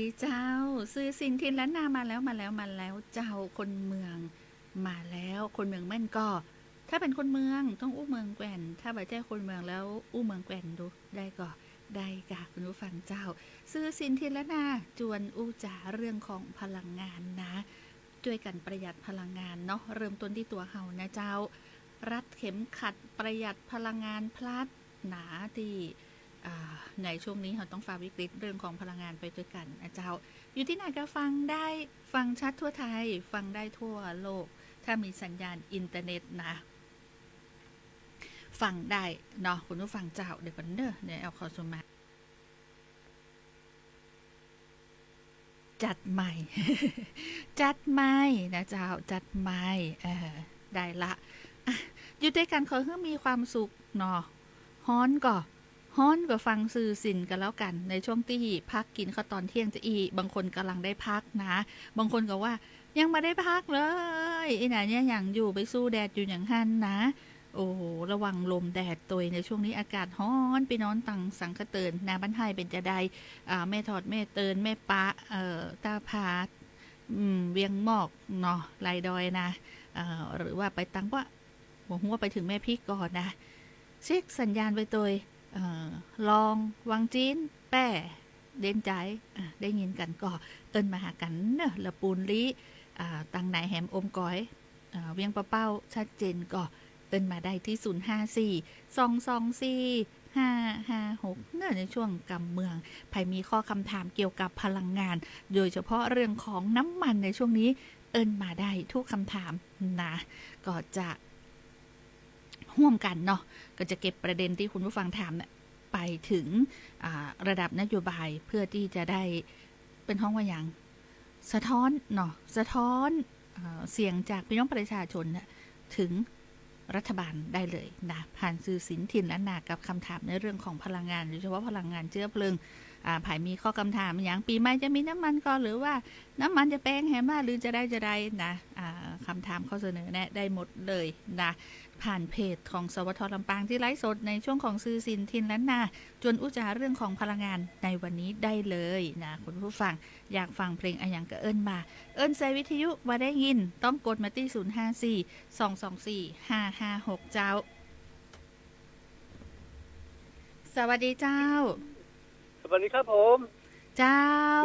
ดีเจ้าซื้อสินทินล้านนามาแล้วเจ้าคนเมืองมาแล้วคนเมืองแม่นก็ถ้าเป็นคนเมืองต้องอู้เมืองแก่นถ้าไม่ใช่คนเมืองแล้วอู้เมืองแก่นดูได้ก็ได้กะคุณผู้ฟังเจ้าซื้อสินทินล้านนาจวนอู้จ๋าเรื่องของพลังงานนะช่วยกันประหยัดพลังงานเนาะเริ่มต้นที่ตัวเฮานะเจ้ารัดเข็มขัดประหยัดพลังงานพลัดหนาที่ในช่วงนี้เราต้องฝ่าวิกฤตเรื่องของพลังงานไปด้วยกันนะเจ้าอยู่ที่ไหนก็ฟังได้ฟังชัดทั่วไทยฟังได้ทั่วโลกถ้ามีสัญญาณอินเทอร์เน็ตนะฟังได้เนาะคุณผู้ฟังเจ้าเดี๋ยวก่อนเด้อเนี่ยเอาขอสมาจัดใหม่ จัดใหม่นะเจ้าจัดใหม่ได้ละอยู่ด้วยกันขอให้มีความสุขเนาะฮ้อนก็ฟังสื่อสินกันแล้วกันในช่วงที่พักกินข้าวตอนเที่ยงจะอีบางคนกำลังได้พักนะบางคนก็ว่ายังไม่ได้พักเลยไอ้ไหนเนี่ยอย่างอยู่ไปสู้แดดอยู่อย่างหันนะโอ้โหระวังลมแดดตัวในช่วงนี้อากาศฮ้อนไปนอนตังสังกะเตินนาบ้านไทยเป็นจะได้แม่ถอดแม่เตินแม่ปะตาพาเวียงหมอกเนาะลายดอยนะหรือว่าไปตังว่าหัวไปถึงแม่พี่ก่อนนะเช็คสัญญาณไปตัวลองวังจีนแป้เด่นใจได้ยินกันก็เอินมาหากันเนอะละปูนลิตังไหนแหมอมก้อยเวียงปะเป้าชัดเจนก็เอินมาได้ที่054 224 5556เนื่อในช่วงกำเมืองใครมีข้อคำถามเกี่ยวกับพลังงานโดยเฉพาะเรื่องของน้ำมันในช่วงนี้เอินมาได้ทุกคำถามนะก็จะร่วมกันเนาะก็จะเก็บประเด็นที่คุณผู้ฟังถามเนี่ยไปถึงระดับนโยบายเพื่อที่จะได้เป็นห้องว่าอย่างสะท้อนเนาะสะท้อนเสียงจากพี่น้องประชาชนถึงรัฐบาลได้เลยนะผ่านสื่อสินถิ่นล้านนากับคำถามในเรื่องของพลังงานโดยเฉพาะพลังงานเชื้อเพลิงภายมีข้อคำถามอย่างปีใหม่จะมีน้ำมันก่อนหรือว่าน้ำมันจะแพงแหมากหรือจะได้นะคำถามข้อเสนอแนะได้หมดเลยนะผ่านเพจของสวทลำปางที่ไลฟ์สดในช่วงของซื้อสินทินล้านนาจวนอุจาเรื่องของพลังงานในวันนี้ได้เลยนะคุณผู้ฟังอยากฟังเพลงอะไรอย่างก็เอิ้นมาเอิ้นใส่วิทยุมาได้ยินต้องกดมาที่054 224 5556เจ้าสวัสดีเจ้าสวัสดีครับผม เจ้า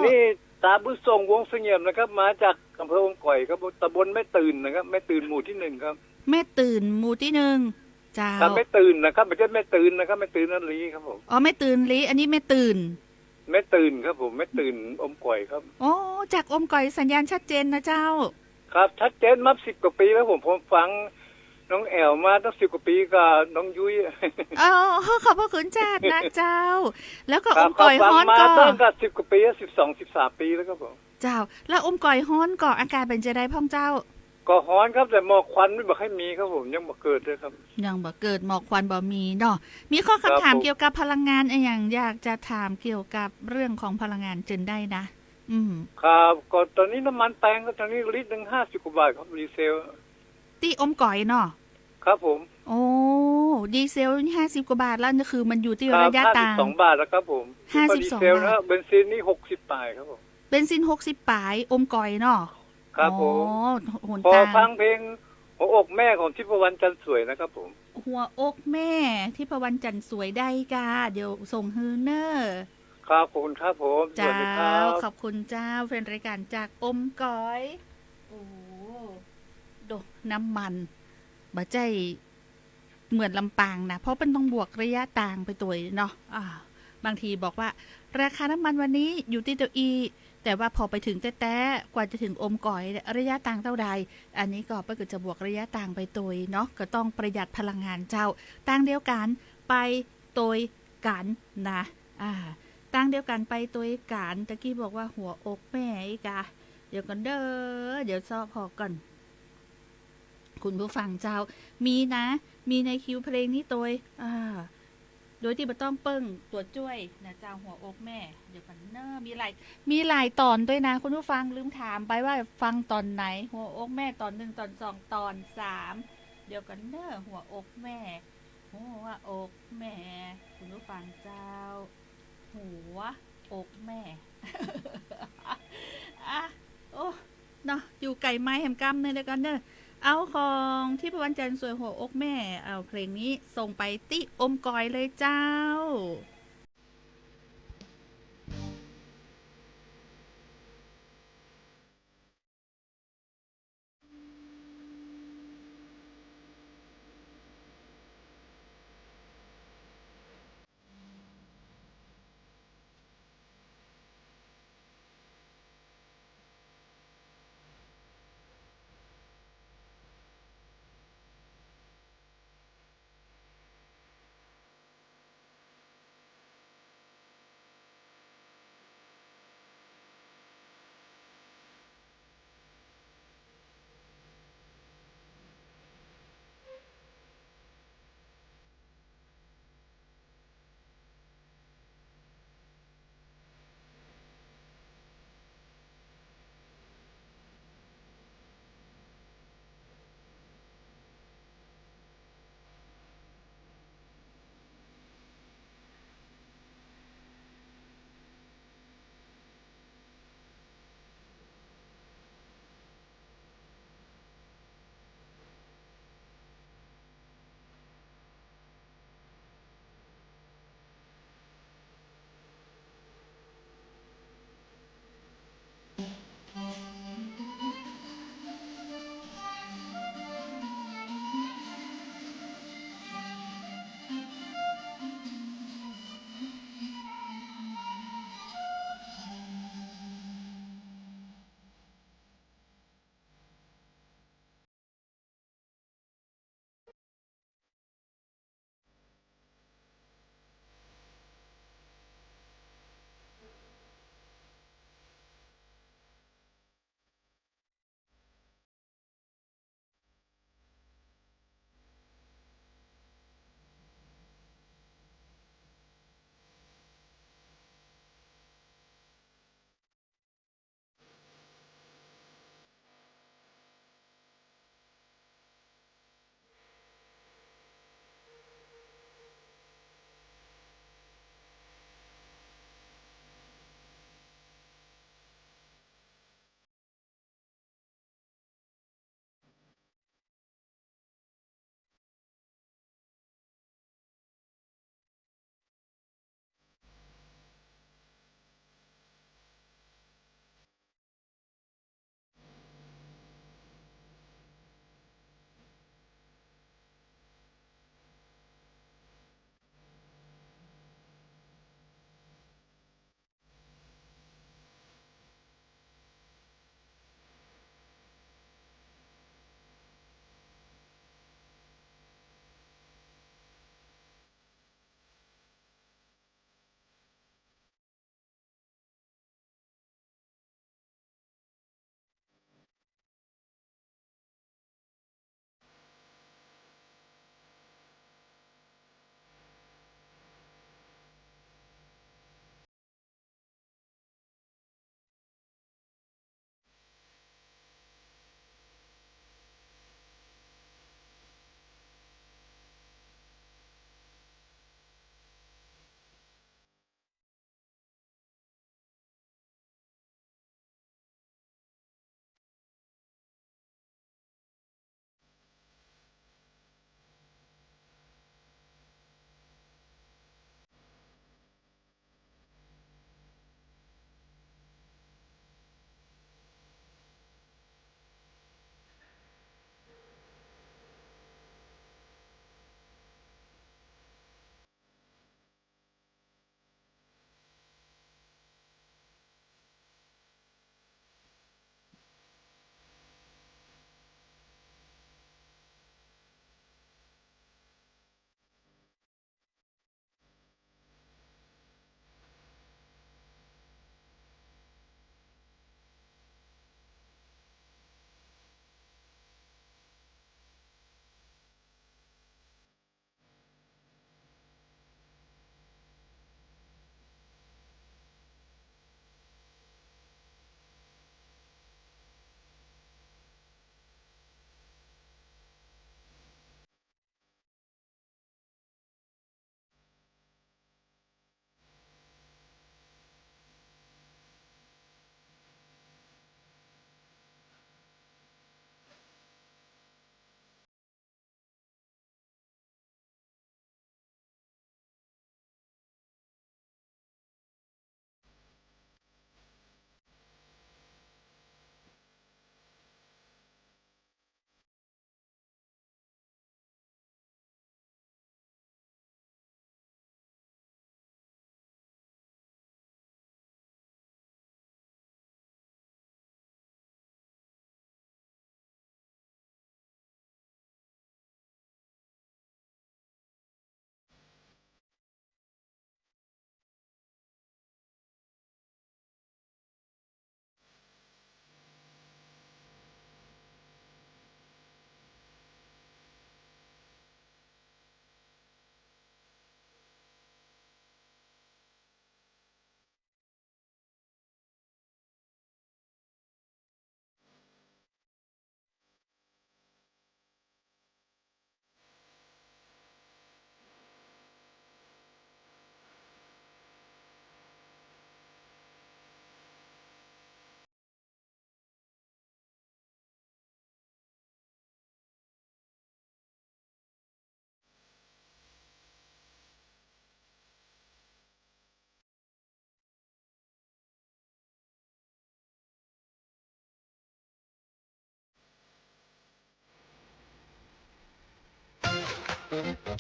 นี่ตาบุญส่งวงเสงี่ยมนะครับมาจากอำเภอวงก่อยครับตำบลแม่ตื่นนะครับแม่ตื่นหมู่ที่1ครับแม่ตื่นหมู่ที่1เจ้าแม่ตื่นนะครับไม่ใช่แม่ตื่นนะครับแม่ตื่นนั่นลีครับผมอ๋อแม่ตื่นลีอันนี้แม่ตื่นแม่ตื่นครับผมแม่ตื่นอมก่อยครับโอ้จากอมก่อยสัญญาณชัดเจนนะเจ้าครับชัดเจนมา10 กว่าปีแล้วผมฟังน้องแอลมาตั้ง10 กว่าปีกับน้องยุ้ยขอบพระคุณจ้านะเจ้าแล้วก็อมก่อยฮ้อนก็ตั้งแต่10 กว่าปี12-13 ปีแล้วครับผมเจ้าแล้วอมก่อยฮ้อนก็อาการเป็นจะได้พ่องเจ้าก็ฮ้อนครับแต่หมอกควันไม่บอกให้มีครับผมยังบ่เกิดเลยครับยังบ่เกิดหมอกควันบ่มีเนาะมีข้อคำถามเกี่ยวกับพลังงานอย่างอยากจะถามเกี่ยวกับเรื่องของพลังงานจนได้นะครับก็ตอนนี้น้ำมันแพงก็ตอนนี้ลิตรนึง50 กว่าบาทครับดีเซลที่อมก่อยเนาะครับผมโอ้ดีเซล50 กว่าบาทแล้วนี่คือมันอยู่ที่ระยะต่าง52 บาทแล้วครับผม52 บาทเบนซินนี่60 บาทครับผมเบนซิน60 บาทอมก่อยเนาะครับผมพอฟังเพลงหัวอกแม่ของทิพวรรณจันทร์สวยนะครับผมหัวอกแม่ทิพวรรณจันทร์สวยได้กาเดี๋ยวส่งฮือเนอร์ครับขอบคุณครับผมสวัสดีครับขอบคุณเจ้าแฟนรายการจากอมก่อยโอ้โดน้ำมันบ่ใจเหมือนลำปางนะเพราะเป็นต้องบวกระยะต่างไปตัวเนาะบางทีบอกว่าราคาน้ำมันวันนี้อยู่ที่ตัวอีแต่ว่าพอไปถึงแต้ๆกว่าจะถึงอมก่อยระยะต่างเท่าใดอันนี้ก็เพื่อจะบวกระยะต่างไปตัวเนาะก็ต้องประหยัดพลังงานเจ้าต่างเดียวกันไปตัวกันนะต่างเดียวกันไปตัวกันตะกี้บอกว่าหัวอกแม่อีกะเดี๋ยวกันเด้อเดี๋ยวซอพอก่อนคุณผู้ฟังเจ้ามีนะมีในคิวเพลงนี้ตัวโดยที่ไม่ต้องเปิ้งตัวจ้วยนะเจ้าหัวอกแม่เดี๋ยวกันเนอมีหลายตอนด้วยนะคุณผู้ฟังลืมถามไปว่าฟังตอนไหนหัวอกแม่ตอน1ตอน2ตอน3เดี๋ยวกันเนอหัวอกแม่หัวอกแม่คุณผู้ฟังเจ้าหัว อกแม่ อ่ะโอ้เนาะอยู่ไก่ไม้แหมกำเนยเดี๋ยวกันเนอะเอาของที่ประวันจันทร์สวยหัวอกแม่เอาเพลงนี้ส่งไปติอมกอยเลยเจ้า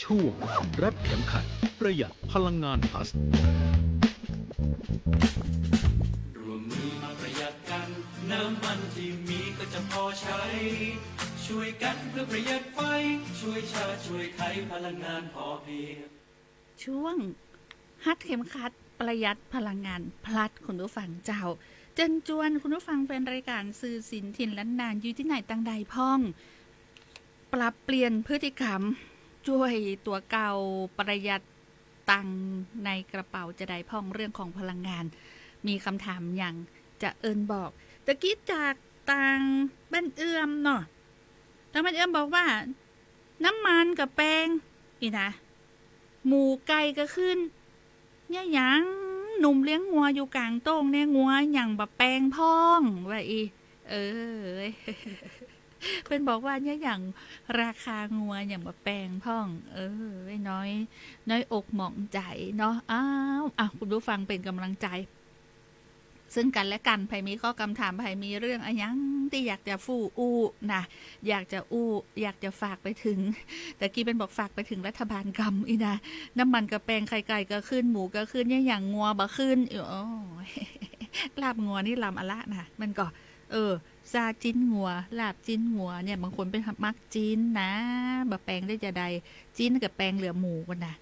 ช่วงรัดเข็มขัดประหยัดพลังงาน plus รวมมือมาประหยัดกัน น้ำมันที่มีก็จะพอใช้ ช่วยกันเพื่อประหยัดไฟ ช่วยชาติช่วยไทยพลังงานพอเพียง ช่วงฮัดเข็มขัดประหยัดพลังงานพลัดคุณผู้ฟังเจ้าเจิญจวนคุณผู้ฟังเป็นรายการสื่อสินถิ่นล้านนานอยู่ที่ไหนตังใดพ่อง ปรับเปลี่ยนพฤติกรรมช่วยตัวเก่าประหยัดตังในกระเป๋าจะได้พ่องเรื่องของพลังงาน มีคำถามอย่างจะเอิญบอกตะกี้จากตังบ้านเอื้อมเนาะทางบ้านเอื้อมบอกว่า น้ำมันกับแป้งอีนะหมูไก่ก็ขึ้นเนี่ยหยังหนุ่มเลี้ยงงัวอยู่กลางโต้งเนี่ยงัวอย่างแบบแปลงพ่องว่าอีเพิ่นบอกว่าเนี่ยอย่างราคางัวอย่างแบบแปลงพ่องน้อยอกหมองใจเนาะคุณผู้ฟังเป็นกำลังใจซึ่งกันและกันไผมีข้อคำถามไผมีเรื่องอะไรยังที่อยากจะนะอยากจะฝากไปถึงแต่กี้เป็นบอกฝากไปถึงรัฐบาลกำอีนะน้ำมันกระแปงไข่ไก่ก็ขึ้นหมูก็ขึ้นเนี่ยอย่างงัวบ่ขึ้นลาบงัวนี่ลำอะละนะมันก็ซาจิ้นงัวลาบจิ้นงัวเนี่ยบางคนเป็นมักจิ้นนะบะแปงได้จะใดจิ้นกับแปงเหลือหมูกันนะ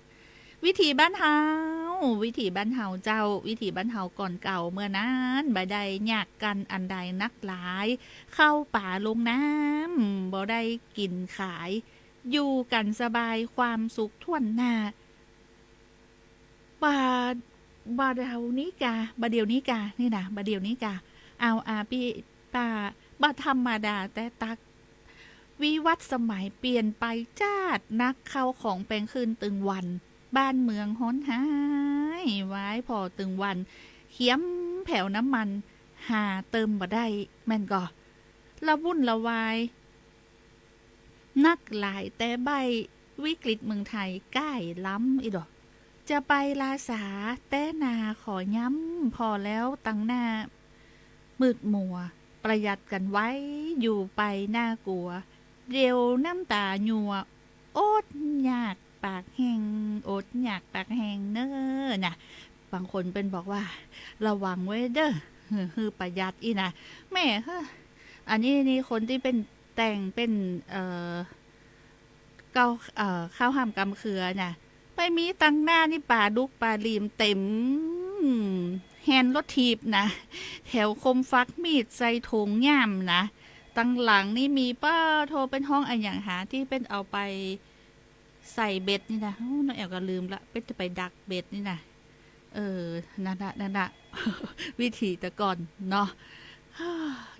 วิถีบ้านเฮาเจ้าวิถีบ้านเฮาก่อนเก่าเมื่อนั้นบ่ได้ยากกันอันใดนักหลายเข้าป่าลงน้ำบ่ได้กินขายอยู่กันสบายความสุขท่วนหน้าบาเดี๋ยวนี้กานี่นะบาเดี๋ยวนี้กาเอาพี่ป้าบ่ธรรมดาแต่ตักวิวัฒน์สมัยเปลี่ยนไปจ้าดนักเข้าของแปลงคืนตึงวันบ้านเมืองฮ้อนหายไว้พอตึงวันเขียมแผ่วน้ำมันหาเติมบ่ได้แม่นก็ละวุ่นละวายนักหลายแต่ใบวิกฤตเมืองไทยใกล้ล้ำอีดอกจะไปลาสาแต่นาขอย้ำพอแล้วตั้งหน้ามืดมัวประหยัดกันไว้อยู่ไปน่ากลัวเร็วน้ำตาหยัวโอดยากปากแห้งอดอยากปากแห้งเน้อนะบางคนเป็นบอกว่าระวังไว้เด้อคือประหยัดอีนะแม่อันนี้คนที่เป็นแต่งเป็นข้าวห้ามกำเขือน่ะไปมีตังหน้านี่ป่าดุกป่าลีมเต็มแฮนรถทีบนะแถวคมฟักมีดใส่ถุงย่ำนะตังหลังนี่มีป้าโทรเป็นห้องอันอย่างหาที่เป็นเอาไปใส่เบ็ดนี่นะน้องแอลก็ลืมละเป็นจะไปดักเบ็ดนี่นะนั่นน่ะ วิธีแต่ก่อนเนาะ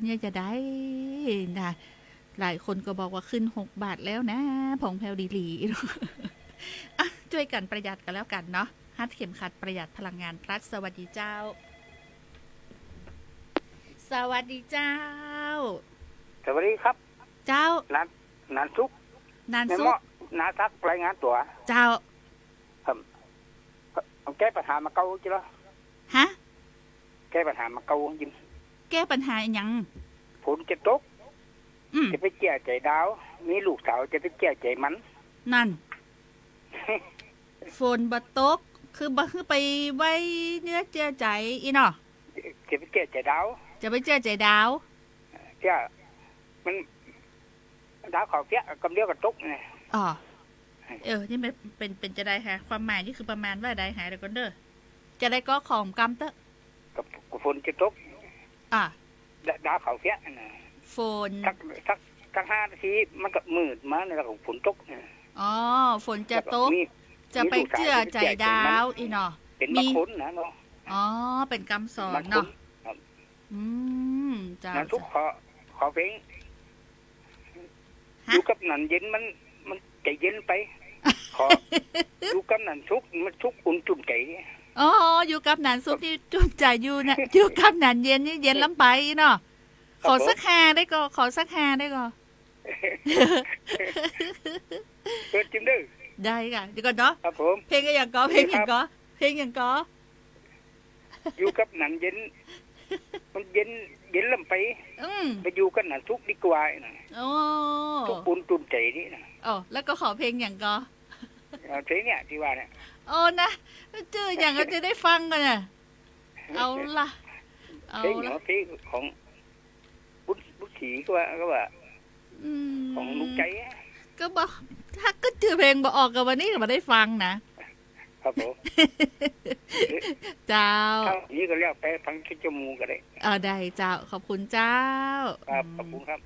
เนี่ยจะได้นะหลายคนก็บอกว่าขึ้น6 บาทแล้วนะผงแพลดีช่วยกันประหยัดกันแล้วกันเนาะฮัดเข็มขัดประหยัดพลังงานพลัสสวัสดีเจ้าสวัสดีเจ้า สวัสดีครับ เจ้า นานซุก นานซุก นาซักรายงานตัว เจ้า แก้ปัญหามาเกาจิเหรอ ฮะ แก้ปัญหามาเกายิม แก้ปัญหาอย่าง ฝนจะตกจะไปแก้ใจดาวมีลูกสาวจะไปแก้ใจมัน นั่น ฝนบ่ตกคือบ่คือไปไว้เนื้อเจือใจอีเนาะ จะไปแก้ใจดาว จะไปเจือใจดาว เจ้ามันดาวเขาเพี้ยกำเดียวกับตกไง อ๋อนี่มันเป็นจะได้ค่ะความหมายนี่คือประมาณว่าได้หายแล้วก็เด้อจะได้ก็ของกำเตอะ กับฝนจะตกดาวเขาเพี้ยนะ ฝนสัก5 นาทีมันก็มืดมาในระดับฝนตกอ๋อฝนจะตกจะไปเจือใจดาวอีเนาะ เป็นบางคนนะเนาะอ๋อเป็นคำสอนเนาะจ้าทุกขอเพลงอยู่กับหนันเย็นมันใจเย็นไปขออยู่กับหนันทุกมันทุกอุ่นจุ่มใจอ๋ออยู่กับหนันซุปที่จุ่มใจอยู่นะอยู่กับหนันเย็นนี่เย็นล้ำไปเนาะขอสัก5ได้ก็ขอสัก5ได้ก็เปิดจิ้มดื้อได้ค่ะเดี๋ยวก่อนเนาะครับผมเพลงอย่างก็อยู่กับหนันเย็นมันเย็นลำไปไปอยู่กันหนันทุกดีกว่านะโอ้ทุกปุ่นตุ่มใจนี่นะอ๋อแล้วก็ขอเพลงอย่างก็ เพลงเนี่ยที่ว่าเนี่ย โอ้นะเจออย่างก็จะได้ฟังกันน่ะเอาล่ะเอา เพลง ล่ะ เพลงของบุญศรีก็ว่า อืม ของลูกใจอะ ก็บอกถ้าก็เจอเพลงบอกออกกับวันนี้ก็มาได้ฟังนะครับ ผม เจ้า เท่านี้ก็เรียกไปฟังคิดจมูกก็ได้ ได้เจ้าขอบคุณเจ้า ครับขอบคุณครับ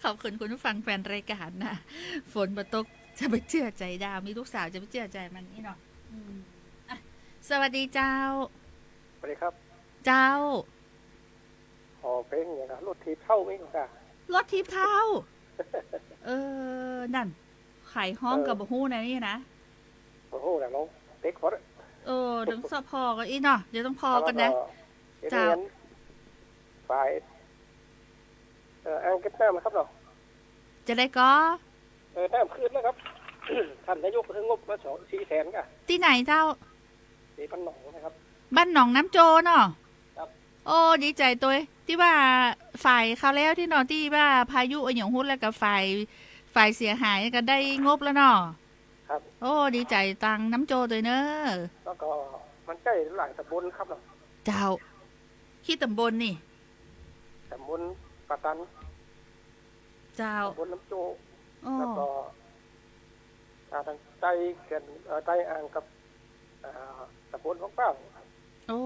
ขอบคุณคุณผู้ฟังแฟนรายการนะฝนมาตกจะไปเชื่อใจดาวมีลูกสาวจะไปเชื่อใจมันนี่เนาะอ่ะสวัสดีเจ้า สวัสดีครับ เจ้า ขอเพลงอย่างนะรถทีเท่าไหมค่ะ รถทิพย์เท้า นั่นไข่ห้องกับบะฮู้นะนี่นะ โอ้โหแต่น้องเต็กพอด ถึงสะพอกันอีเนาะเดี๋ยวต้องพอกันนะ เจ้าฝ่ายอ่างเก็บน้ำนะครับเนาะ จะได้ก็ น้ำคืนนะครับ ท่านนายกเพิ่งงบมา4 แสนค่ะ ที่ไหนเจ้า 4,000 หนองนะครับ บ้านหนองน้ำโจเนาะ ครับ โอ้ดีใจตัวที่ว่าฝ่ายเขาแล้วที่เนอนที่ว่าพายุอย่างหุ้นแล้วกับฝ่ายเสียหายก็ได้งบแล้วเนาะ ครับ โอ้ดีใจตังน้ำโจตัวเนอะ แล้วก็มันใกล้หลายตำบลครับเนาะ เจ้าขี้ตำบลนี่ ตำบลปะตัน เจ้า ตำบลน้ำโจ โอ้ แล้วก็ทางใต้เกันใต้อ่างกับตำบลของเป้า โอ้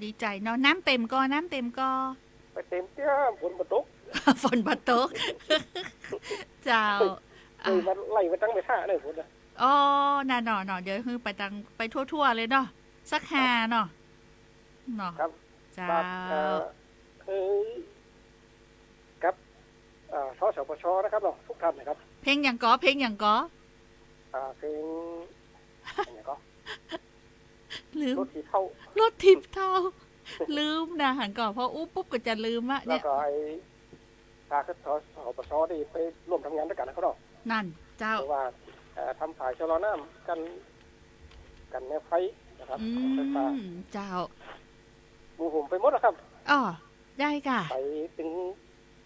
ดีใจเนาะน้ำเต็มก็น้ำเต็มก็ ไปเต็มเตี้ยฝนมาตก ฝนบาตก เจ้า เลยมาไล่มาตั้งไปท่าเลยฝนนะ อ๋อน่ะเนาะเดี๋ยวคือไปทั่วๆเลยเนาะสัก5เนาะเนาะ ครับ เจ้า บาทคือกับสสปชนะครับเนาะทุกท่านนะครับ เพลงอย่างก็เพลงอย่างก็ เพลงอะไรก็ ลืม รถทีเท่าร ถทิพย์เท่า ลืมนะหันก่อนพออุ๊บปุ๊บก็จะลืมอะ แล้ เนี่ วย ก็ไอ้ทางสสปชได้ไปร่วมทำงานด้วยกันนะครับเนาะ นั่นเจ้า เพราะว่าทำฝ่ายชะลอน้ำกันแนวไฟนะครับ อื ไฟฟ้าม เจ้า หมู่ผมไปหมดนะครับ อ๋อได้ค่ะ ไปถึง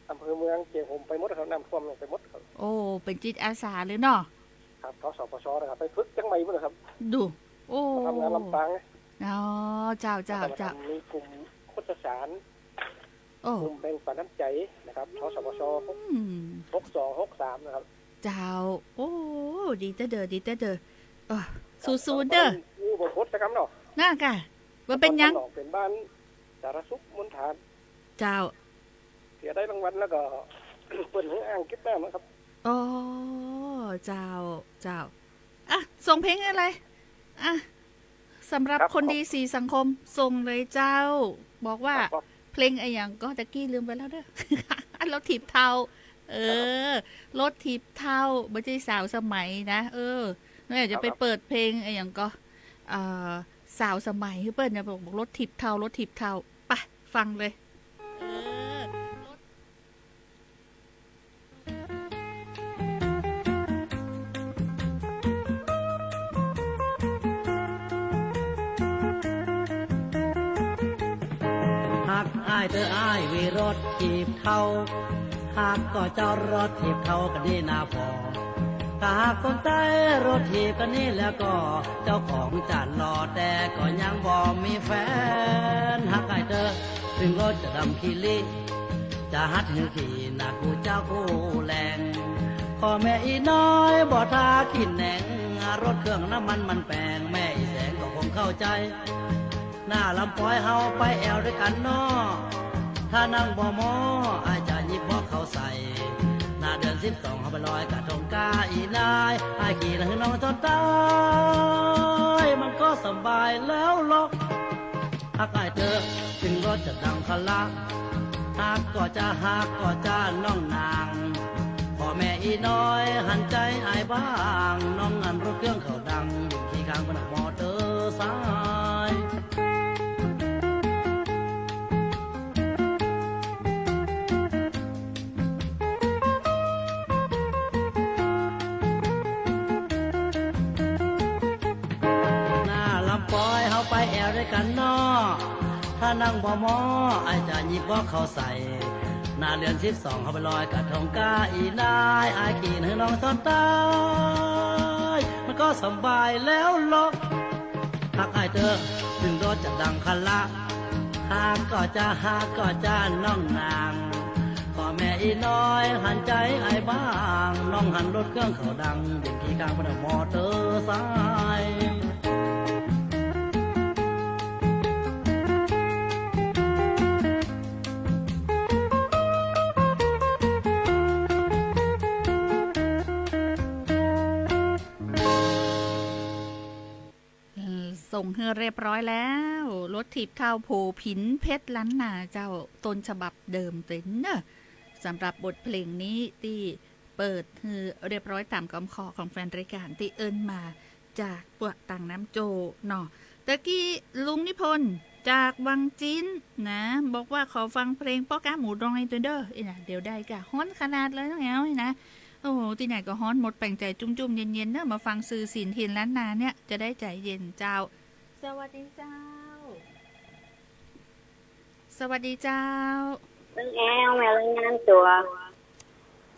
อำเภอเมืองเชียงผมไปหมดนะครับน้ำท่วมไปหมดครับ โอ้เป็นจิตอาสาเลยเนาะ ครับสสปชนะครับไปฝึกจังใหม่หมดนะครับ ดูโอ้ มาทำงานลำปาง อ๋อเจ้า มีกลุ่มโคชสาร โอ้ กลุ่มแบ่งปันน้ำใจนะครับสสปช อืม 6263นะครับ เจ้า โอ้ดีเด้อสู้ๆเด้อ อยู่บนโคชนะครับเนาะ น่าค่ะว่าเป็นยัง เป็นบ้านสารสุขมณฑาน เจ้า เสียได้รางวัลแล้วก็ เปิดให้อ่างเก็บน้ำนะครับ โอ้เจ้าอ่ะส่งเพลงอะไรอ่ะสำหรับ ครับ คนดีสีสังคมส่งเลยเจ้า บอกว่า ครับ เพลงไอ้อย่างก็ตะกี้ลืมไปแล้วเด้อ รถถีบเทา รถถีบเทาไม่ใช่สาวสมัยนะน้องอยากจะไปเปิดเพลงไอ้อย่างก็สาวสมัยคือเปิ้ลเนี่ยบอกรถถีบเทารถถีบเทาไปฟังเลยรถ หากอ้ายเธออ้ายวีรถถีบเท่าหากก็เจ้ารถถีบเท่ากันนี่นาพอถ้าหากคนใจรถถีบกันนี่แล้วก็เจ้าของจัดรอแต่ก็ยังบ่มีแฟนหากอ้ายเธอถึงรถจะดำขี้ลิจะฮัดหือขี่นากูเจ้าคู่แรงพ่อแม่อีน้อยบ่ทากินแหนงรถเครื่องน้ำมันแปลงแม่อีแสงก็คงเข้าใจ หน้าลำปอยเฮาไปแอวด้วยกันน้อถ้านั่งบ่มออาจจะหยิบบ่เขาใส่หน้าเดือน12เฮาไปลอยกระทงกาอีนายอายขี่แล้วน้องจนตายมันก็สบายแล้วหรอกหากอายเธอถึงรถจะดังคละหากก็จะน้องนางพ่อแม่อีน้อยหันใจอายบ้างน้องงานรถเครื่องเขาดังขี่ข้างบนมอเตอร์ไซค์ หน้าลำปอยเฮาไปแอวด้วยกันน้อถ้านั่งบ่มออาจจะหยิบบ่เข้าใส่ห นาเดือน12เขาไปลอยกระทงกาอีนายอายขี่ให้น้องตอนตายมันก็สบายแล้วลกหักอายเธอถึงรถจะดังคันละหากก็จะน้องนางพ่อแม่อีน้อยหันใจไอ้บ้างน้องหันรถเครื่องเขาดังเด็กขี่กลางพนักมอเตอร์ไซค์ ส่งเฮือเรียบร้อยแล้วรถถีบเท้าโผผินเพชรล้านนาเจ้าต้นฉบับเดิมเต็นเนอะสำหรับบทเพลงนี้ที่เปิดเฮือเรียบร้อยตามคำขอของแฟนรายการที่เอิญมาจากปวกต่างน้ำโจเนาะตะกี้ลุงนิพนธ์จากวังจิ้นนะบอกว่าขอฟังเพลงป้อกาหมูดองไอตัวเด้อนะเดี๋ยวได้กะฮ้อนขนาดเลยน้องแอลนะโอ้โหที่ไหนก็ฮ้อนหมดแปลงใจจุ่มๆเย็นๆเนอะมาฟังซื้อสินเทียนล้านนาเนี่ยจะได้ใจเย็นเจ้าสวัสดีเจ้าสวัสดีเจ้าน้องแอลแม่รายงานตัว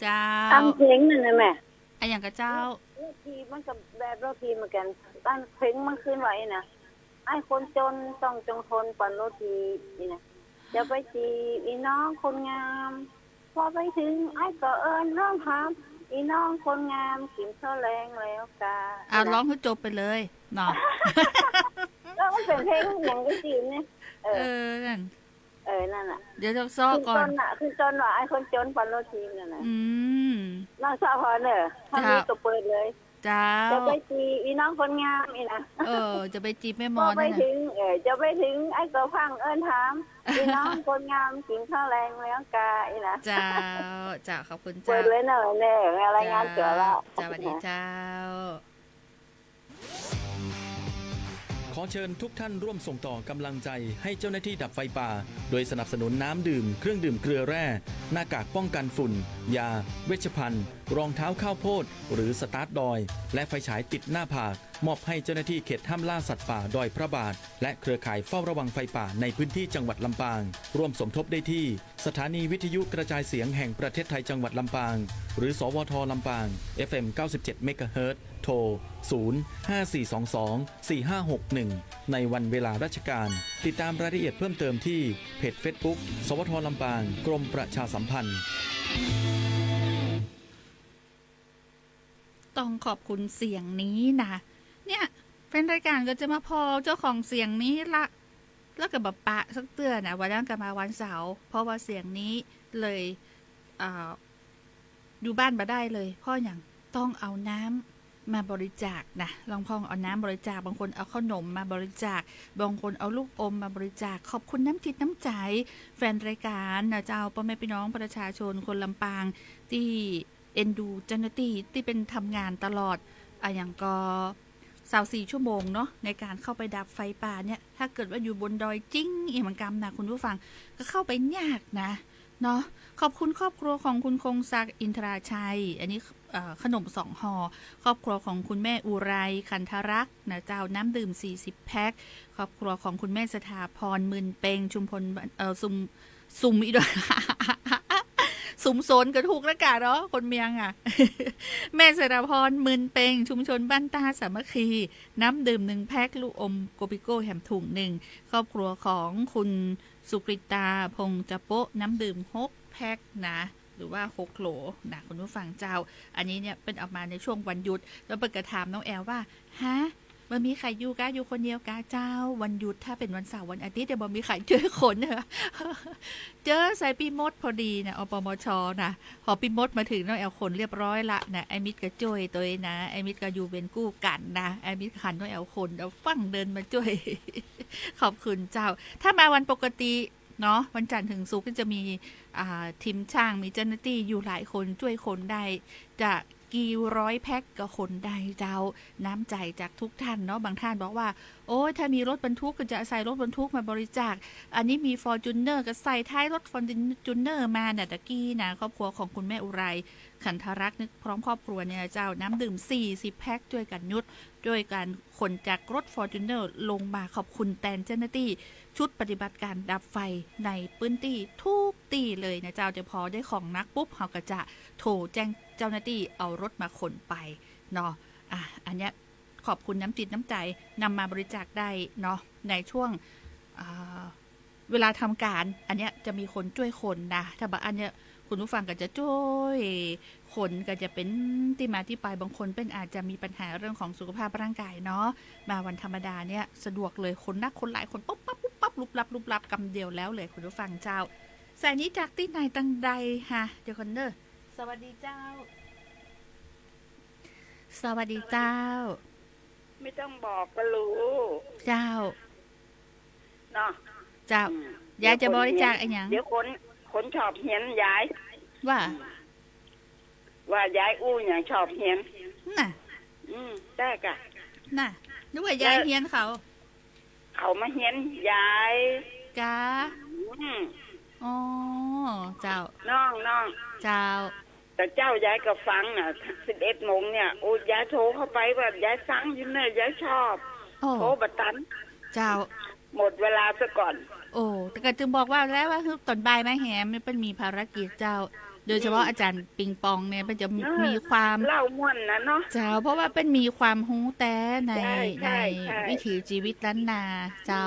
เจ้าตั้งเพลงนั่นนะแม่ไอ้อย่างกับเจ้าโรตีมันกับแบบโรตีเหมือนกันตั้งเพลงมันขึ้นไว้นะไอ้คนจนต้องจงทนปันโรตีนี่นะจะไปจีบอีน้องคนงามพอไปถึงไอ้ก็เอิญร้องถามอีน้องคนงามกินข้าวแรงแล้วการ้องให้จบไปเลยเนาะแล้วมันเป็นเพลงอย่างก็จีบเนี่ยนั่นนั่นน่ะเดี๋ยวจะซ้อก่อนคือจนว่าไอ้คนจนปันโรตีนั่นน่ะน้องสาวพอเนอะถ้ามีตัวเปิดเลยจะไปจีอีน้องคนงามอีนะจะไปจีบแม่มอนไปถึงจะไปถึงไอ้ก็พังเอิญถามอีน้องคนงามกินข้าวแรงแล้วกาอีนะเจ้าขอบคุณเจ้าเปิดเลยเนอะเนี่ยรายงานตัวแล้วสวัสดีเจ้าขอเชิญทุกท่านร่วมส่งต่อกำลังใจให้เจ้าหน้าที่ดับไฟป่าโดยสนับสนุนน้ำดื่มเครื่องดื่มเกลือแร่หน้ากากป้องกันฝุ่นยาเวชภัณฑ์รองเท้าข้าวโพดหรือสตาร์ทดอยและไฟฉายติดหน้าผากมอบให้เจ้าหน้าที่เขตห้ามล่าสัตว์ป่าดอยพระบาทและเครือข่ายเฝ้าระวังไฟป่าในพื้นที่จังหวัดลำปางร่วมสมทบได้ที่สถานีวิทยุกระจายเสียงแห่งประเทศไทยจังหวัดลำปางหรือสวทลำปาง FM 97 เมกะเฮิรตซ์โทร 054224561 ในวันเวลาราชการติดตามรายละเอียดเพิ่มเติมที่เพจ Facebook สวทลำปางกรมประชาสัมพันธ์ต้องขอบคุณเสียงนี้นะเนี่ยแฟนรายการก็จะมาพอเจ้าของเสียงนี้ละแล้วก็แบบปะสักเตือนนะวันนั้นก็มาวันเสาร์เพราะว่าเสียงนี้เลยอยู่บ้านมาได้เลยพ่ออย่างต้องเอาน้ำมาบริจาคนะลองพองเอาน้ำบริจาคบางคนเอาขนมมาบริจาคบางคนเอาลูกอมมาบริจาคขอบคุณน้ำจิตน้ำใจแฟนรายการนะเจ้าพ่อแม่พี่น้องประชาชนคนลำปางที่เอ็นดูเจ้าหน้าที่ที่เป็นทำงานตลอดอย่างก็24 ชั่วโมงเนาะในการเข้าไปดับไฟป่าเนี่ยถ้าเกิดว่าอยู่บนดอยจริงอีมังกรรมนะคุณผู้ฟังก็เข้าไปยากนะเนาะขอบคุณครอบครัวของคุณคงศักดิ์อินทราชัยอันนี้ขนม2 ห่อครอบครัวของคุณแม่อุไรคันธรักษ์นะเจ้าน้ำดื่ม40 แพ็คครอบครัวของคุณแม่สถาพรมื่นเปงชุมพลซุมอีกด้วยสุมโซนกระทุกระกาเนาะคนเมียงอ่ะ แม่สถาพรมื่นเปงชุมชนบ้านตาสามัคคีน้ำดื่ม1 แพ็คลูกอมโกปิโก้แฮมถุง1ครอบครัวของคุณสุกริตาพงจะโปะน้ำดื่ม6 แพ็คนะหรือว่า6 โหลนะคุณผู้ฟังเจ้าอันนี้เนี่ยเป็นออกมาในช่วงวันหยุดแล้วเปิดกระถามน้องแอลว่าฮะมันมีใครอยู่กะอยู่คนเดียวกะเจ้าวันหยุดถ้าเป็นวันเสาร์วันอาทิตย์เดี๋ยวบ่มีใครเจอคนเนอะเจอใส่ปีมดพอดีนะอปมชนะพอปีมดมาถึงน้องแอลคนเรียบร้อยละนะไอมิดก็จ่วยตัวนะไอมิดก็อยู่เป็นกู้กันนะไอมิดขันน้องแอลคนแล้วฟังเดินมาจ่วย ขอบคุณเจ้าถ้ามาวันปกติเนาะวันจันทร์ถึงศุกร์ก็จะมีทีมช่างมีเจ้าหน้าที่อยู่หลายคนช่วยคนได้จะกี่ร้อยแพ็คก็คนได้เจ้าน้ำใจจากทุกท่านเนาะบางท่านบอกว่าโอ้ยถ้ามีรถบรรทุกก็จะใส่รถบรรทุกมาบริจาคอันนี้มี Fortuner ก็ใส่ท้ายรถ Fortuner มาเนี่ยตะกี้นะครอบครัวของคุณแม่อุไร ขันธรักษ์นึกพร้อมครอบครัวเนี่ยเจ้าน้ำดื่ม40แพ็คด้วยกันยุดด้วยการขนจากรถ Fortuner ลงมาขอบคุณแตนเจ้าหน้าที่ชุดปฏิบัติการดับไฟในพื้นที่ทุกที่เลยนะเจ้าเดี๋ยวพอได้ของนักปุ๊บเขาก็จะโทรแจ้งเจ้าหน้าที่เอารถมาขนไปเนาะอันเนี้ยขอบคุณน้ำจิตน้ำใจนำมาบริจาคได้เนาะในช่วงเวลาทำการอันเนี้ยจะมีคนช่วยคนนะถ้าบางอันเนี้ยคุณผู้ฟังก็จะช่วยคนก็จะเป็นที่มาที่ไปบางคนเป็นอาจจะมีปัญหาเรื่องของสุขภาพร่างกายเนาะมาวันธรรมดาเนี่ยสะดวกเลยคนนักคนหลายคนปุ๊บปั๊บปุ๊บปั๊บลุบลับกำเดียวแล้วเลยคุณผู้ฟังเจ้าสายนี้จากที่ไหนตังใดฮะเดี๋ยวคนเด้อสวัสดีเจ้าสวัสดีเจ้าไม่ต้องบอกก็รู้เจ้าเนาะเจ้ายายจะบริจาคอะไรอย่างเดี๋ยวคนชอบเห็นยายว่ายายอู้อย่างชอบเห็นน่ะได้กะน่ะนึกว่ายายเห็นเขามาเห็นยายกะอ๋อเจ้าน้องเจ้าแต่เจ้ายายก็ฟังน่ะ11 โมงเนี่ยโอ้ยายโทรเข้าไปว่ายายฟังอยู่เนี่ยยายชอบโทรบัดตันเจ้าหมดเวลาซะก่อนโอ้แต่ก็จึงบอกว่าแล้วว่าตอนบ่ายมาแหมมันเป็นมีภารกิจเจ้าโดยเฉพาะอาจารย์ปิงปองเนี่ยมันจะมีความเล่าม่วนนะเนาะเจ้าเพราะว่าเป็นมีความฮู้แต่ในวิถีชีวิตล้านนาเจ้า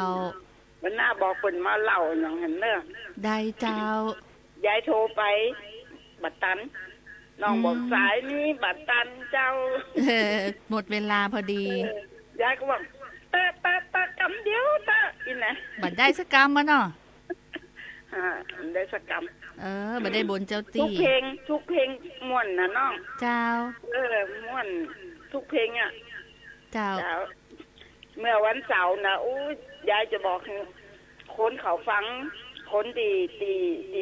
มันน่าบอกเพิ่นมาเล่าอย่างนั้นเด้อได้เจ้ายายโทรไปบัดตันน้องบอกสายนี้บัดตันเจ้าหมดเวลาพอดียายก็บอกตะกำเดียวตะอินนะบัดได้สักกรรมมาเนาะได้สักกรรมบัดได้บนเจ้าตีทุกเพลงม่วนนะน้องเจ้าม่วนทุกเพลงอ่ะเจ้าเมื่อวันเสาร์นะอู้ยายจะบอกคนเขาฟังคนดี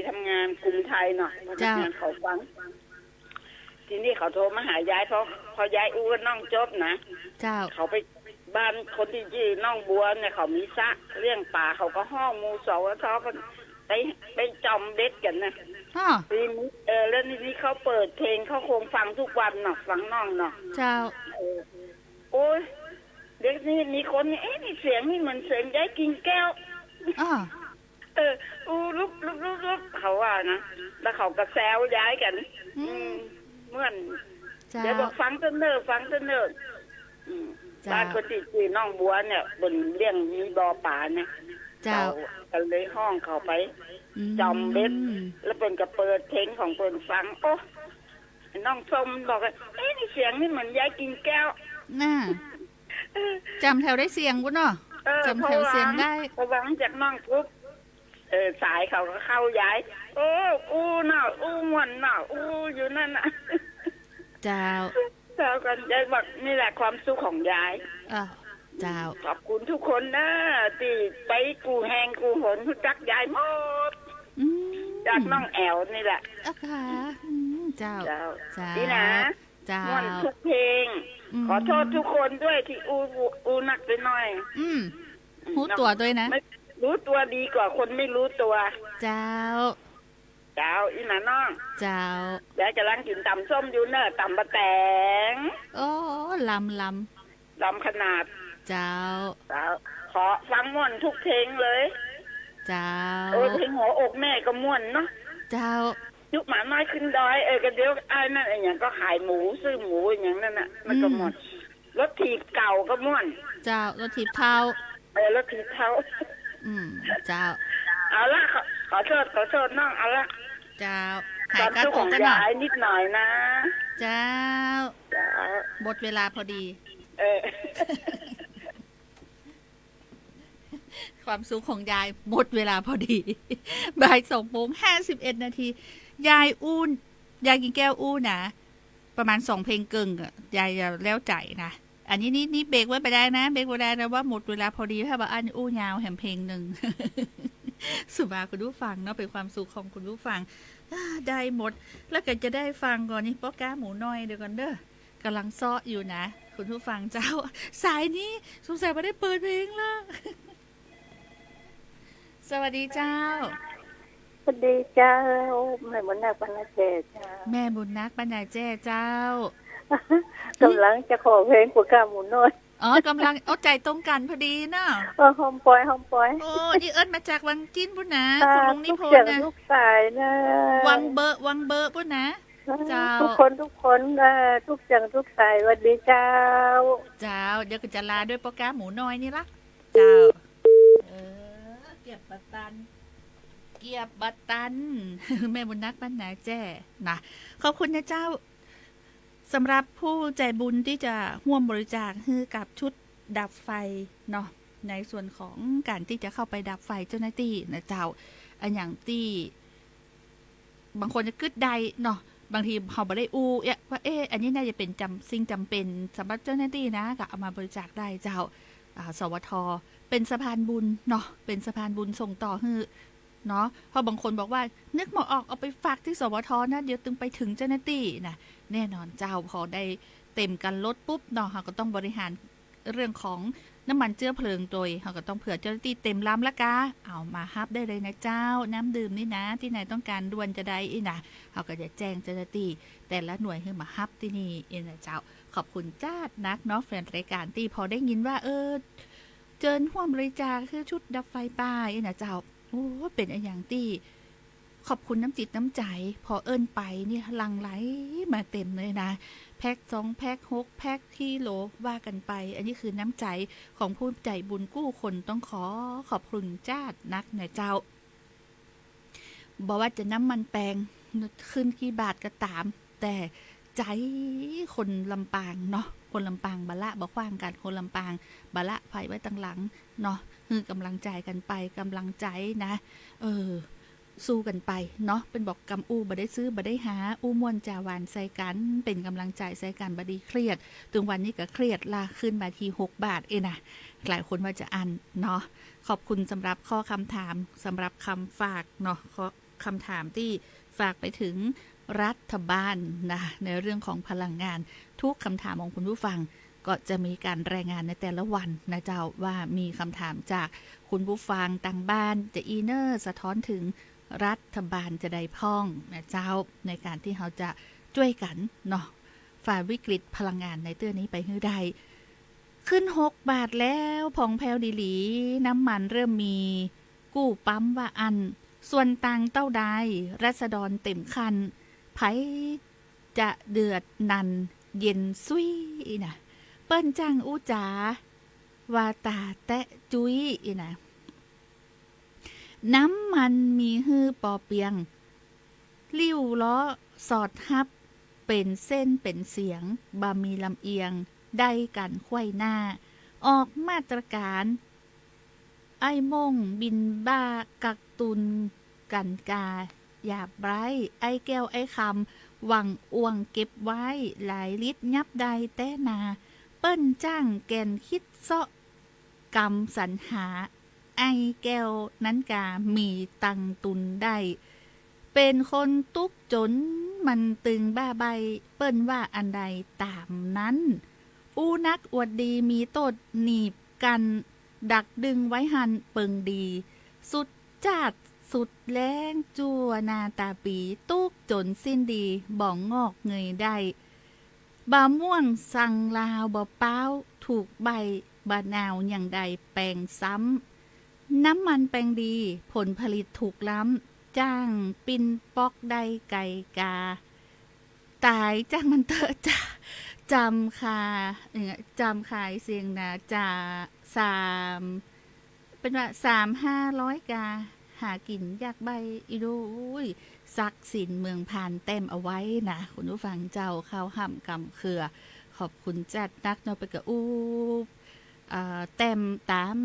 ทำงานกรุงไทยเนาะทำงานเขาฟังทีนี้เขาโทรมาหายายพอยายอู้น้องจบนะเจ้าเขาไปบ้านคนที่ชื่อน้องบัวเนี่ยเขามีสระเลี้ยงปลาเขาก็ห้องมูสวทกันไปจอมเบ็ดกันนะทีนี้แล้วนี่เขาเปิดเพลงเขาคงฟังทุกวันเนาะฟังน้องเนาะเจ้าโอ้ยเด็กนี่มีคนนี่เสียงนี่เหมือนเสียงยายกินแก้วลุกเขาว่านะแล้วเขาก็แซวย้ายกันเมื่อนเดี๋ยวบอกฟังเนิ่นบ้านคนติดจีน้องบัวเนี่ยบนเลี้ยงมีบ่อป่าเนี่ยเจ้ากันเลยห้องเขาไปจอมเบ็ดแล้วเป็นก็เปิดเพลงของเปิดฟังโอ้น้องส้มบอกว่านี่เสียงนี่เหมือนยายกินแก้วน่าจำแถวได้เสียงกูเนาะจำแถวเสียงได้พอวางจากน้องปุ๊บสายเขาก็เข้ายายโอ้อู้น่ะอู้ม่วนน่ะอู้อยู่นั่นน่ะเจ้ากันยายบอกนี่แหละความสุขของยายเจ้าขอบคุณทุกคนนะที่ไปกูแหงกูหนจักยายหมดจากน้องแอวนี่แหละค่ะเจ้านี่นะม่วนทุกเพลงขอโทษทุกคนด้วยที่อูหนักไปหน่อยรู้ตัวด้วยนะรู้ตัวดีกว่าคนไม่รู้ตัวเจ้าอีน่ะน้องเจ้ายายกำลังกินตำส้มอยู่เนอะตำบะแตงโอ้ลำขนาดเจ้าขอฟังม่วนทุกเพลงเลยเจ้าเพลงหัวอกแม่ก็ม่วนเนาะเจ้ายุคหมาน้อยขึ้นดอยก็เดี๋ยวนั่นอย่างก็ขายหมูซื้อหมูอย่างนั้นน่ะมันก็หมดรถถีบเก่าก็ม่วนเจ้ารถถีบเท้ารถถีบเท้าเจ้าเอาละขอโทษน้องเอาละเจ้าหายกระตุกกันหน่อยนิดหน่อยนะเจ้าหมดเวลาพอดีความสุขของยายหมดเวลาพอดีบ่าย2:51 นาทียายกินแก้วอู้นะประมาณ2เพลงเกิงอ่ะยายจะแล้วใจนะอันนี้นี่เบรกไว้ไปได้นะเบรกไว้ได้นะว่าหมดเวลาพอดีถ้าว่าอันอู้ยาวแหมเพลงหนึ่งสุภาคุณผู้ฟังเนาะเป็นความสุขของคุณผู้ฟังได้หมดแล้วก็จะได้ฟังก่อนนี่ป๊อกก้าหมูน้อยเดี๋ยวก่อนเด้อกำลังซ้ออยู่นะคุณผู้ฟังเจ้าสายนี้สงสัยไม่ได้เปิดเพลงแล้วสวัสดีเจ้า สวัสดีเจ้าแม่บุญนาคปนาเจเจ้า แม่บุญนักปัญญาแจ้เจ้า กำลังจะขอเพลงกัวกาหมูน้อย อ๋อกำลังเอาใจตรงกันพอดีเนาะ หอมปอยหอมปอย โอ้นี่เอิ้นมาจากวังจิ้นพุ่นนะ ตา คุณลุงนิ ทุก พน เสียง ธ์นะ ลูกสายนะ วังเบอร์พุ่นนะ เจ้า ทุกคนทุกเสียงทุกสายสวัสดีเจ้า เจ้าเดี๋ยวก็จะลาด้วยโปรแกรมหมูน้อยนี่ละเจ้าเกียบบัตตัน แม่บุญนักปัญญาแจ้นะขอบคุณนะเจ้าสำหรับผู้ใจบุญที่จะร่วมบริจาคให้กับชุดดับไฟเนาะในส่วนของการที่จะเข้าไปดับไฟเจ้าหน้าที่นะเจ้าอันอย่างที่บางคนจะกึดใดเนาะบางทีเขาไม่ได้ว่าอันนี้น่าจะเป็นสิ่งจำเป็นสำหรับเจ้าหน้าที่นะก็เอามาบริจาคได้เจ้าสวทเป็นสะพานบุญเนาะเป็นสะพานบุญส่งต่อให้เนาะเพราะบางคนบอกว่านึกหมอออกเอาไปฝากที่สวทนะเดี๋ยวตึงไปถึงเจ้าหน้าที่นะแน่นอนเจ้าพอได้เต็มกันรถปุ๊บเนาะเขาก็ต้องบริหารเรื่องของน้ำมันเชื้อเพลิงโดยเขาก็ต้องเผื่อเจ้าหน้าที่เต็มลำละกาเอามาฮับได้เลยนะเจ้าน้ำดื่มนี่นะที่ไหนต้องการด่วนจะได้อีนะเขาก็จะแจ้งเจ้าหน้าที่แต่ละหน่วยให้มาฮับที่นี่เองนะเจ้าขอบคุณจ้านักเนาะแฟนรายการที่พอได้ยินว่าเจิญห่วมบริจาคคือชุดดับไฟป่าเองนะเจ้าโอ้เป็นอย่างที่ขอบคุณน้ำจิตน้ำใจพอเอิ้นไปเนี่ยหลั่งไหลมาเต็มเลยนะแพ็ค2แพ็ค6แพ็คกิโลว่ากันไปอันนี้คือน้ำใจของผู้ใจบุญกู้คนต้องขอบคุณจ้านักนะเจ้าบอกว่าจะน้ำมันแปลงขึ้นกี่บาทก็ตามแต่ใจคนลำปางเนาะคนลำปางบะละบอกว่างกันคนลำปางบะละไฟไว้ตั้งหลังเนาะคือกำลังใจกันไปกำลังใจนะสู้กันไปเนาะเป็นบอกกำอูบ่ได้ซื้อบ่ได้หาอูม่วนจาวานใส่กันเป็นกำลังใจใส่กันบ่ดีเครียดถึงวันนี้ก็เครียดลาขึ้นมาที6 บาทนะหลายคนว่าจะอันเนาะขอบคุณสำหรับข้อคำถามสำหรับคำฝากเนาะคำถามที่ฝากไปถึงรัฐบาลนะในเรื่องของพลังงานทุกคำถามของคุณผู้ฟังก็จะมีการรายงานในแต่ละวันนะเจ้าว่ามีคำถามจากคุณผู้ฟังต่างบ้านจะอีเนอร์สะท้อนถึงรัฐบาลจะได้พ้องนะเจ้าในการที่เขาจะช่วยกันเนาะฝ่าวิกฤตพลังงานในเตื้อนี้ไปให้ได้ขึ้น6 บาทแล้วพองแพวดีหลีน้ำมันเริ่มมีกู้ปั๊มว่าอันส่วนต่างเต้าใดรัษฎรเต็มคันไผจะเดือดนันเย็นซุยนะเปิ้นจ้างอู้จ๋าวาตาแตะจุ้ยนะน้ำมันมีฮื้อปอเปียงลิ้วล้อสอดฮับเป็นเส้นเป็นเสียงบะมีลำเอียงได้กันไขว้หน้าออกมาตรการไอ้มงบินบ้ากักตุนกันกาหยาบไร้ไอ้แก้วไอ้คำหวังอ้วงเก็บไว้หลายลิตรยับใดแต่นาเปิ้นจ้างแกนคิดเซาะกำสรรหาไอ้แก้วนั้นกามีตังตุนได้เป็นคนตุกจนมันตึงบ้าใบเปิ้นว่าอันใดตามนั้นอูนักอวดดีมีโตดหนีบกันดักดึงไว้หันเปิงดีสุดจัดสุดแรงจั่วนาตาปีตุกจนสิ้นดีบ่องงอกเงยได้บะม่วงสั่งลาวบ่เป้าถูกใบบะนาวอย่างใดแปลงซ้ำน้ำมันแปลงดีผลผลิตถูกล้ำจ้างปินปอกได้ไก่กาตายจ้างมันเถอะจ้าจำขายเสียงนะจ่า3เป็นว่า3-500 กาหากินอยากใบอีดูซักสินเมืองพานเต็มเอาไว้นะคุณผู้ฟังเจ้าข้าวห่ำกำเขือขอบคุณจัดนักเนาะไปกับเต็มตาม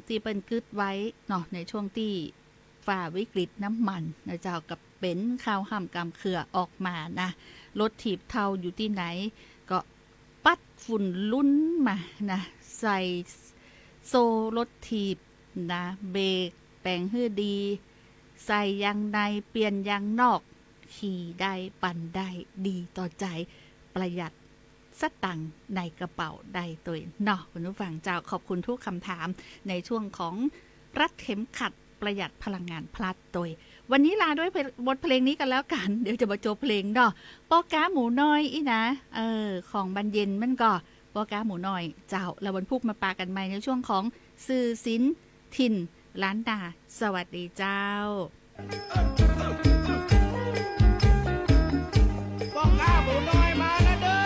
ที่เป็นกึดไว้เนาะในช่วงที่ฝ่าวิกฤตน้ำมันนะเจ้ากับเป็นข้าวห่ำกำเขือออกมานะรถถีบเทาอยู่ที่ไหนก็ปัดฝุ่นลุ้นมานะใส่โซรถถีบนะเบรกแปลงให้ดีใส่ยางในเปลี่ยนยางนอกขี่ได้ปั่นได้ดีต่อใจประหยัดสตังค์ในกระเป๋าได้ตัวเนาะคุณผู้ฟังเจ้าขอบคุณทุกคำถามในช่วงของรัดเข็มขัดประหยัดพลังงานพลัดตัว วันนี้ลาด้วยบทเพลงนี้กันแล้วกัน เดี๋ยวจะมาโจบเพลงดอกปอกาหมูน้อยอีนะของบรรเย็นมันก็ปอกาหมูน้อยเจ้าแล้ววันพุกมาปากันใหม่ในช่วงของสื่อศิลป์ถิ่นล้านนาสวัสดีเจ้าปอกาหมูน้อยมาแล้วเด้อ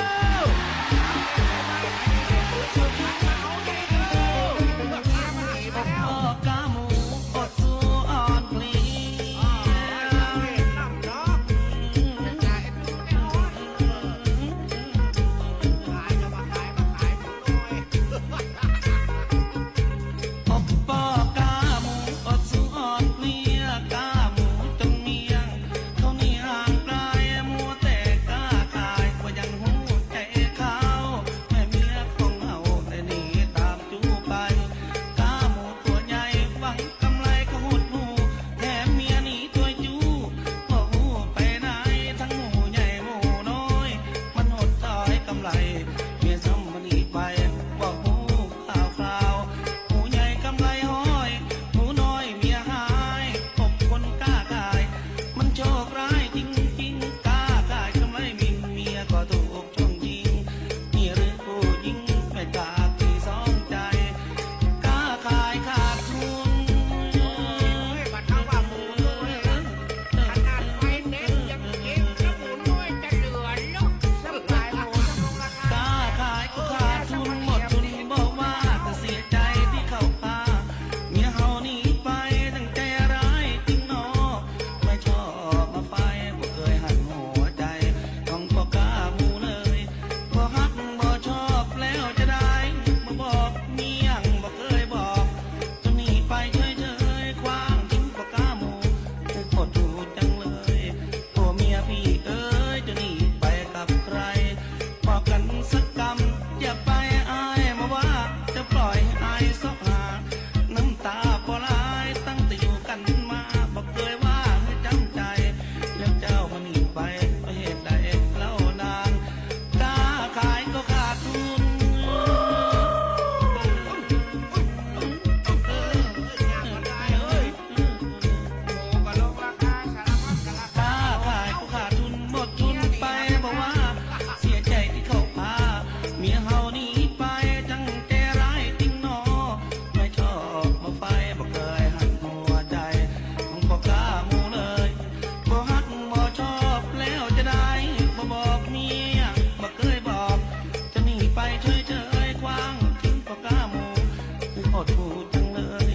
อดหูจังเลย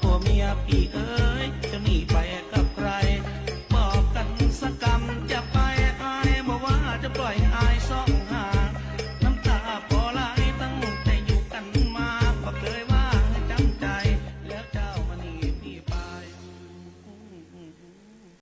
ผัวเมียพี่เอ้ย